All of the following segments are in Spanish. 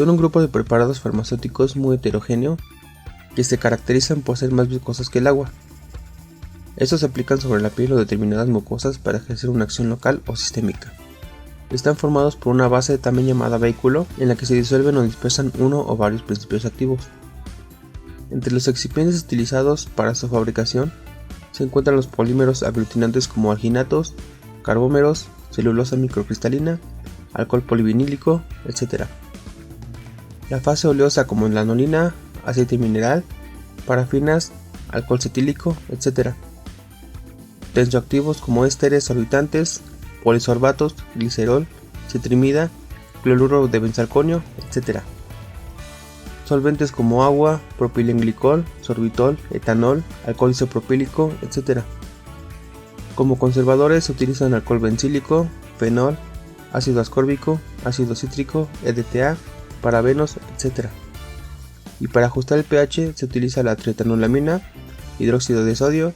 Son un grupo de preparados farmacéuticos muy heterogéneo que se caracterizan por ser más viscosos que el agua. Estos se aplican sobre la piel o determinadas mucosas para ejercer una acción local o sistémica. Están formados por una base también llamada vehículo en la que se disuelven o dispersan uno o varios principios activos. Entre los excipientes utilizados para su fabricación se encuentran los polímeros aglutinantes como alginatos, carbómeros, celulosa microcristalina, alcohol polivinílico, etc. La fase oleosa como en la lanolina, aceite mineral, parafinas, alcohol cetílico, etc. Tensioactivos como ésteres solvitantes, polisorbatos, glicerol, citrimida, cloruro de benzalconio, etc. Solventes como agua, propilenglicol, sorbitol, etanol, alcohol isopropílico, etc. Como conservadores se utilizan alcohol bencílico, fenol, ácido ascórbico, ácido cítrico, EDTA, parabenos, etc. Y para ajustar el pH se utiliza la trietanolamina, hidróxido de sodio,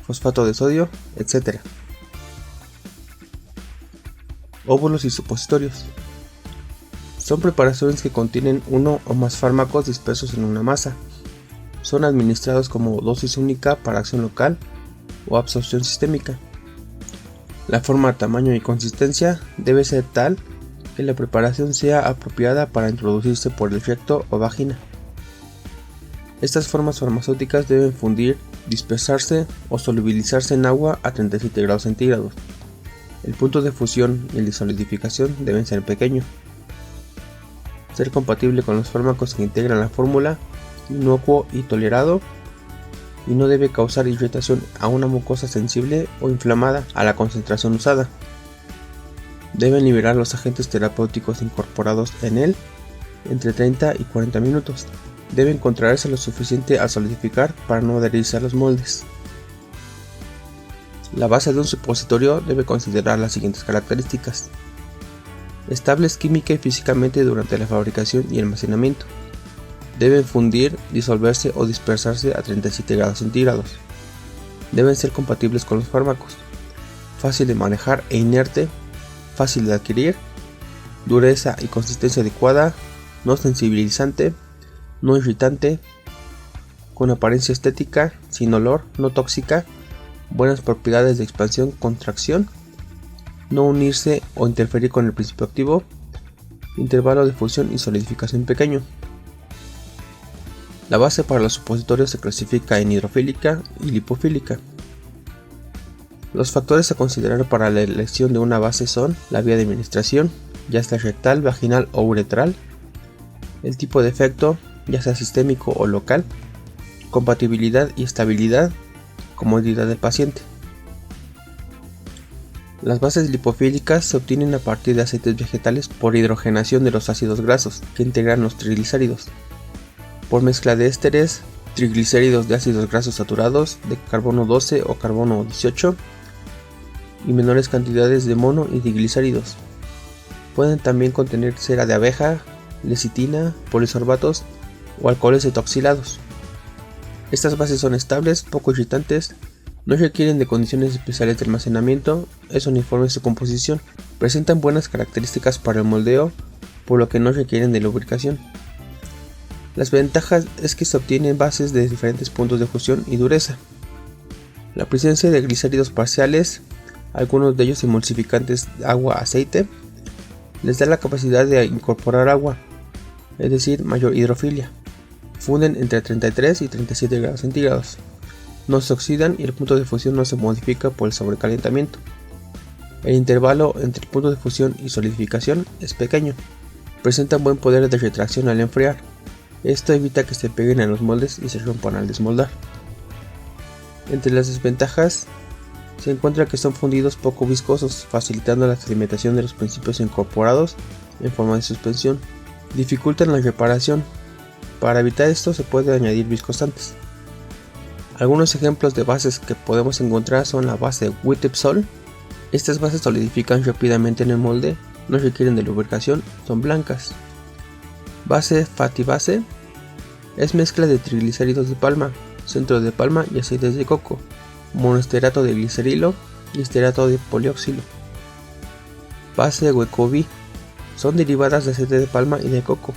fosfato de sodio, etc. Óvulos y supositorios. Son preparaciones que contienen uno o más fármacos dispersos en una masa. Son administrados como dosis única para acción local o absorción sistémica. La forma, tamaño y consistencia debe ser tal que la preparación sea apropiada para introducirse por el recto o vagina. Estas formas farmacéuticas deben fundir, dispersarse o solubilizarse en agua a 37 grados centígrados. El punto de fusión y el de solidificación deben ser pequeños. Ser compatible con los fármacos que integran la fórmula, inocuo y tolerado, y no debe causar irritación a una mucosa sensible o inflamada a la concentración usada. Deben liberar los agentes terapéuticos incorporados en él entre 30 y 40 minutos. Deben contraerse lo suficiente al solidificar para no adherirse a los moldes. La base de un supositorio debe considerar las siguientes características: estables química y físicamente durante la fabricación y almacenamiento. Deben fundir, disolverse o dispersarse a 37 grados centígrados. Deben ser compatibles con los fármacos. Fácil de manejar e inerte. Fácil de adquirir. Dureza y consistencia adecuada. No sensibilizante. No irritante. Con apariencia estética. Sin olor. No tóxica. Buenas propiedades de expansión, contracción. No unirse o interferir con el principio activo. Intervalo de fusión y solidificación pequeño. La base para los supositorios se clasifica en hidrofílica y lipofílica. Los factores a considerar para la elección de una base son la vía de administración, ya sea rectal, vaginal o uretral, el tipo de efecto, ya sea sistémico o local, compatibilidad y estabilidad, comodidad del paciente. Las bases lipofílicas se obtienen a partir de aceites vegetales por hidrogenación de los ácidos grasos que integran los triglicéridos, por mezcla de ésteres, triglicéridos de ácidos grasos saturados de carbono 12 o carbono 18 y menores cantidades de mono y diglicéridos. Pueden también contener cera de abeja, lecitina, polisorbatos o alcoholes etoxilados. Estas bases son estables, poco irritantes, no requieren de condiciones especiales de almacenamiento, es uniforme su composición, presentan buenas características para el moldeo, por lo que no requieren de lubricación. Las ventajas es que se obtienen bases de diferentes puntos de fusión y dureza. La presencia de glicéridos parciales, algunos de ellos emulsificantes agua-aceite, les da la capacidad de incorporar agua, es decir, mayor hidrofilia. Funden entre 33 y 37 grados centígrados. No se oxidan y el punto de fusión no se modifica por el sobrecalentamiento. El intervalo entre el punto de fusión y solidificación es pequeño. Presentan buen poder de retracción al enfriar. Esto evita que se peguen a los moldes y se rompan al desmoldar. Entre las desventajas se encuentra que son fundidos poco viscosos, facilitando la sedimentación de los principios incorporados en forma de suspensión. Dificultan la reparación. Para evitar esto se puede añadir viscosantes. Algunos ejemplos de bases que podemos encontrar son la base Witepsol. Estas bases solidifican rápidamente en el molde, no requieren de lubricación, son blancas. Base Fatibase es mezcla de triglicéridos de palma, centro de palma y aceites de coco, monoesterato de glicerilo y esterato de polioxilo. Base Wecovi son derivadas de aceite de palma y de coco,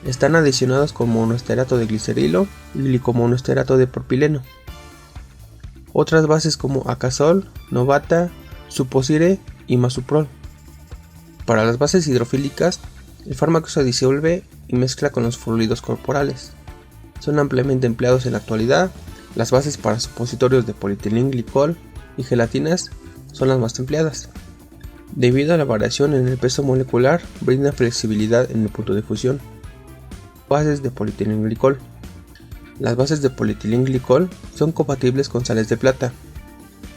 Están adicionados con monoesterato de glicerilo y glicomonoesterato de propileno. Otras bases como Acasol, Novata, Suposire y Masuprol. Para las bases hidrofílicas, el fármaco se disuelve y mezcla con los fluidos corporales. Son ampliamente empleados en la actualidad. Las bases para supositorios de polietilenglicol y gelatinas son las más empleadas. Debido a la variación en el peso molecular, brindan flexibilidad en el punto de fusión. Bases de polietilenglicol. Las bases de polietilenglicol son compatibles con sales de plata,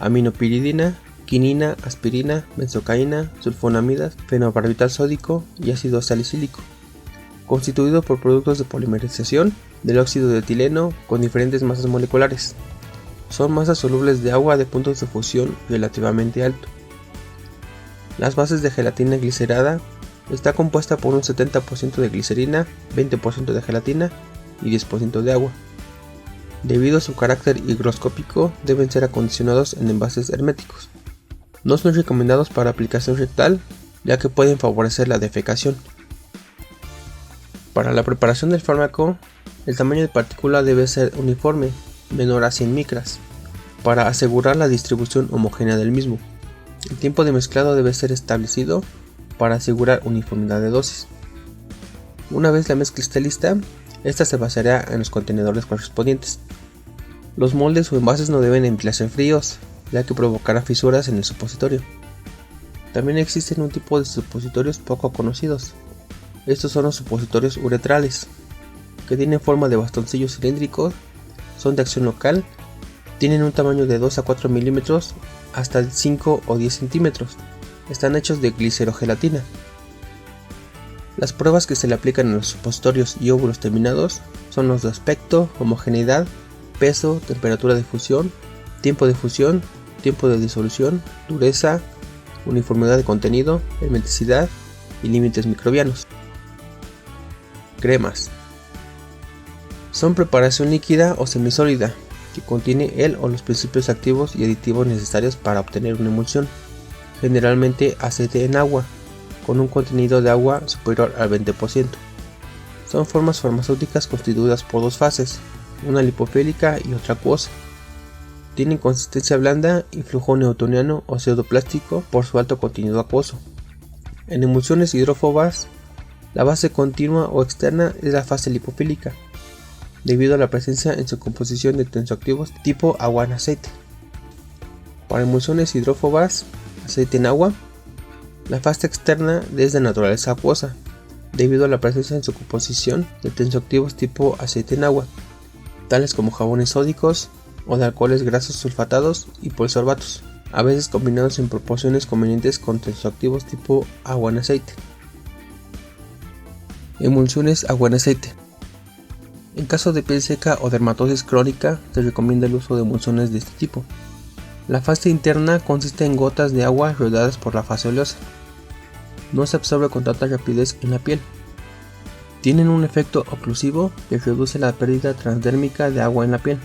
aminopiridina, quinina, aspirina, benzocaína, sulfonamidas, fenobarbital sódico y ácido salicílico, constituido por productos de polimerización del óxido de etileno con diferentes masas moleculares. Son masas solubles de agua de puntos de fusión relativamente alto. Las bases de gelatina glicerada está compuesta por un 70% de glicerina, 20% de gelatina y 10% de agua. Debido a su carácter higroscópico, deben ser acondicionados en envases herméticos. No son recomendados para aplicación rectal, ya que pueden favorecer la defecación. Para la preparación del fármaco, el tamaño de partícula debe ser uniforme, menor a 100 micras, para asegurar la distribución homogénea del mismo. El tiempo de mezclado debe ser establecido para asegurar uniformidad de dosis. Una vez la mezcla esté lista, esta se vaciará en los contenedores correspondientes. Los moldes o envases no deben emplearse fríos, ya que provocará fisuras en el supositorio. También existen un tipo de supositorios poco conocidos. Estos son los supositorios uretrales, que tienen forma de bastoncillos cilíndricos, son de acción local, tienen un tamaño de 2 a 4 milímetros hasta 5 o 10 centímetros. Están hechos de glicerogelatina. Las pruebas que se le aplican a los supositorios y óvulos terminados son los de aspecto, homogeneidad, peso, temperatura de fusión, tiempo de disolución, dureza, uniformidad de contenido, hermeticidad y límites microbianos. Cremas. Son preparación líquida o semisólida que contiene el o los principios activos y aditivos necesarios para obtener una emulsión, generalmente aceite en agua, con un contenido de agua superior al 20%. Son formas farmacéuticas constituidas por dos fases, una lipofílica y otra acuosa. Tienen consistencia blanda y flujo newtoniano o pseudoplástico por su alto contenido acuoso. En emulsiones hidrófobas, la base continua o externa es la fase lipofílica, debido a la presencia en su composición de tensoactivos tipo agua en aceite. Para emulsiones hidrófobas, aceite en agua, la fase externa es de naturaleza acuosa, debido a la presencia en su composición de tensoactivos tipo aceite en agua, tales como jabones sódicos o de alcoholes grasos sulfatados y polisorbatos, a veces combinados en proporciones convenientes con tensoactivos tipo agua en aceite. Emulsiones agua en aceite. En caso de piel seca o dermatosis crónica, se recomienda el uso de emulsiones de este tipo. La fase interna consiste en gotas de agua rodeadas por la fase oleosa. No se absorbe con tanta rapidez en la piel. Tienen un efecto oclusivo que reduce la pérdida transdérmica de agua en la piel.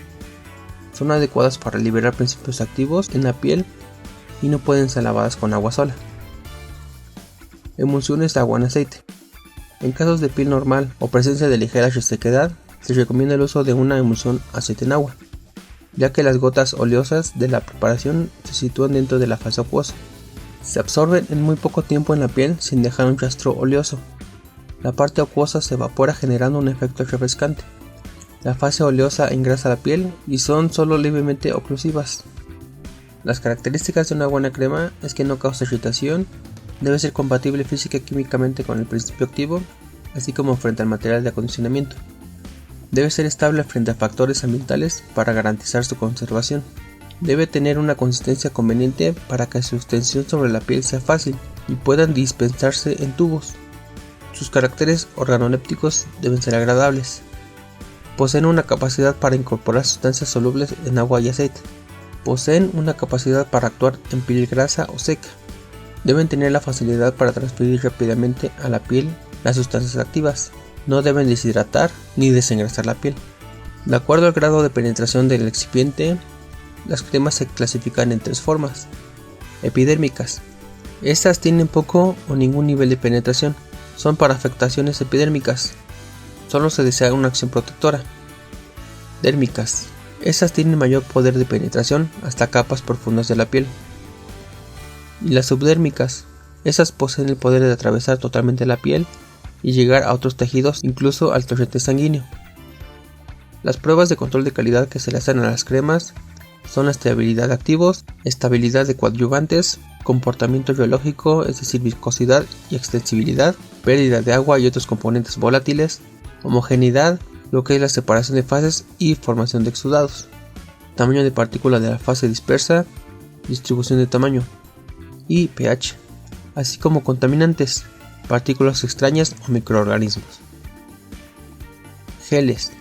Son adecuadas para liberar principios activos en la piel y no pueden ser lavadas con agua sola. Emulsiones de agua en aceite. En casos de piel normal o presencia de ligera resequedad, se recomienda el uso de una emulsión aceite en agua, ya que las gotas oleosas de la preparación se sitúan dentro de la fase acuosa. Se absorben en muy poco tiempo en la piel sin dejar un rastro oleoso. La parte acuosa se evapora generando un efecto refrescante. La fase oleosa engrasa la piel y son solo levemente oclusivas. Las características de una buena crema es que no causa irritación, debe ser compatible física y químicamente con el principio activo, así como frente al material de acondicionamiento. Debe ser estable frente a factores ambientales para garantizar su conservación. Debe tener una consistencia conveniente para que su extensión sobre la piel sea fácil y puedan dispensarse en tubos. Sus caracteres organolépticos deben ser agradables. Poseen una capacidad para incorporar sustancias solubles en agua y aceite. Poseen una capacidad para actuar en piel grasa o seca. Deben tener la facilidad para transferir rápidamente a la piel las sustancias activas. No deben deshidratar ni desengrasar la piel. De acuerdo al grado de penetración del excipiente, las cremas se clasifican en tres formas. Epidérmicas. Estas tienen poco o ningún nivel de penetración. Son para afectaciones epidérmicas. solo se desea una acción protectora. Dérmicas. Esas tienen mayor poder de penetración hasta capas profundas de la piel. Y las subdérmicas. Esas poseen el poder de atravesar totalmente la piel y llegar a otros tejidos, incluso al torrente sanguíneo. Las pruebas de control de calidad que se le hacen a las cremas son la estabilidad de activos, estabilidad de coadyuvantes, comportamiento biológico, es decir, viscosidad y extensibilidad, pérdida de agua y otros componentes volátiles, homogeneidad, lo que es la separación de fases y formación de exudados, tamaño de partícula de la fase dispersa, distribución de tamaño y pH, así como contaminantes, partículas extrañas o microorganismos. Geles.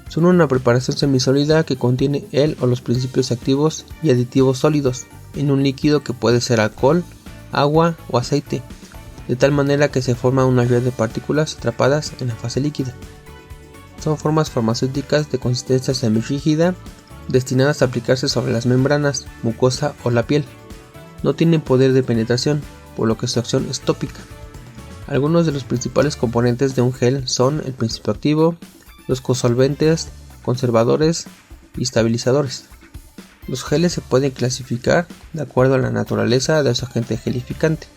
Son una preparación semisólida que contiene el o los principios activos y aditivos sólidos en un líquido que puede ser alcohol, agua o aceite, de tal manera que se forma una red de partículas atrapadas en la fase líquida. Son formas farmacéuticas de consistencia semirrígida destinadas a aplicarse sobre las membranas, mucosa o la piel. No tienen poder de penetración, por lo que su acción es tópica. Algunos de los principales componentes de un gel son el principio activo, los cosolventes, conservadores y estabilizadores. Los geles se pueden clasificar de acuerdo a la naturaleza de su agente gelificante,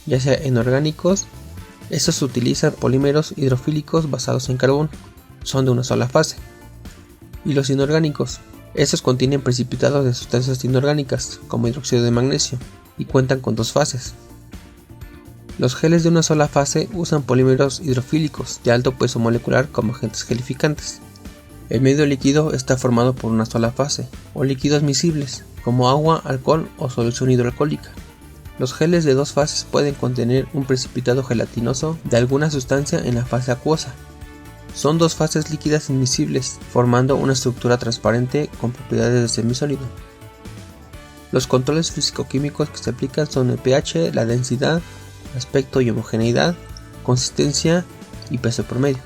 ya sea en orgánicos. Estos utilizan polímeros hidrofílicos basados en carbón, son de una sola fase. Y los inorgánicos, estos contienen precipitados de sustancias inorgánicas, como hidróxido de magnesio, y cuentan con dos fases. Los geles de una sola fase usan polímeros hidrofílicos de alto peso molecular como agentes gelificantes. El medio líquido está formado por una sola fase, o líquidos miscibles, como agua, alcohol o solución hidroalcohólica. Los geles de dos fases pueden contener un precipitado gelatinoso de alguna sustancia en la fase acuosa. Son dos fases líquidas inmiscibles, formando una estructura transparente con propiedades de semisólido. Los controles físico-químicos que se aplican son el pH, la densidad, aspecto y homogeneidad, consistencia y peso promedio.